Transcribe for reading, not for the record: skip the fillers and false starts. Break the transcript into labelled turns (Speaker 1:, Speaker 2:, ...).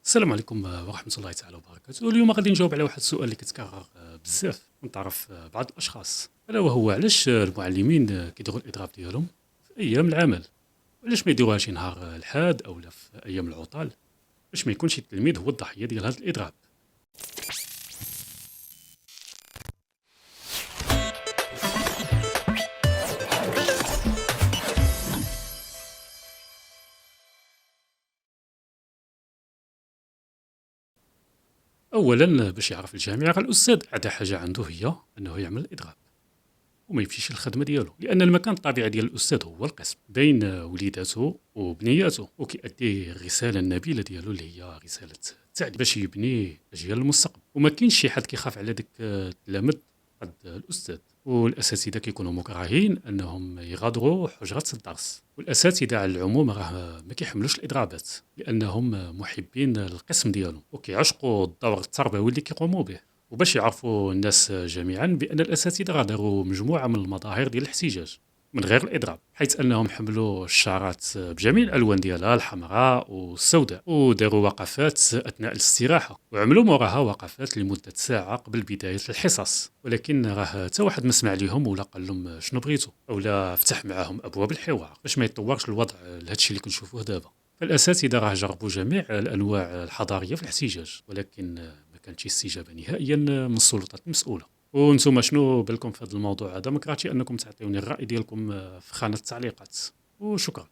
Speaker 1: السلام عليكم ورحمة الله تعالى وبركاته. اليوم غادي نجاوب على واحد السؤال اللي كتكرر بزاف من طرف بعض الأشخاص، ألا وهو علاش المعلمين كيديروا الإضراب ديالهم في أيام العمل؟ علاش ما يديروهاش شي نهار الحاد أولا في أيام العطل باش ما يكونش التلميذ هو الضحية ديال هذا الإضراب؟ أولا باش يعرف الجامع راه الأستاذ أعدى حاجة عنده هي أنه يعمل الإضراب وما يمشيش للخدمة ديالو، لأن المكان الطبيعي ديال الأستاذ هو القسم بين وليداته وبنياته، وكيأدي الرسالة النبيلة ديالو اللي هي رسالة التعليم باش يبني أجيال المستقبل. وما كاينش شي حد كيخاف على داك التلامذ قد الأستاذ، والأساتذة كيكونوا مكرهين أنهم يغادروا حجرة الدرس، والأساتذة على العموم راه ما كيحملوش الإضرابات لأنهم محبين القسم ديالهم وكيعشقوا الدور التربوي اللي كيقوموا به. وباش يعرفوا الناس جميعا بأن الأساتذة راه داروا مجموعة من المظاهر ديال الاحتجاج من غير الإضراب، حيث أنهم حملوا الشارات بجميع الألوان ديالها الحمراء والسوداء، وداروا وقفات أثناء الاستراحة، وعملوا موراها وقفات لمدة ساعة قبل بداية الحصص. ولكن راه حتى واحد ما سمع ليهم ولا قال لهم شنو بغيتوا ولا فتح معاهم أبواب الحوار باش ما يتطورش الوضع لهادشي اللي كنشوفوه دابا. فالأساتذة راه جربوا جميع الأنواع الحضارية في الاحتجاج، ولكن ما كانتش استجابة نهائيا من السلطات المسؤولة. وانتم شنو بالكم في هذا الموضوع هذا؟ ما كرهتش انكم تعطيوني الرأي ديالكم في خانة التعليقات، وشكرا.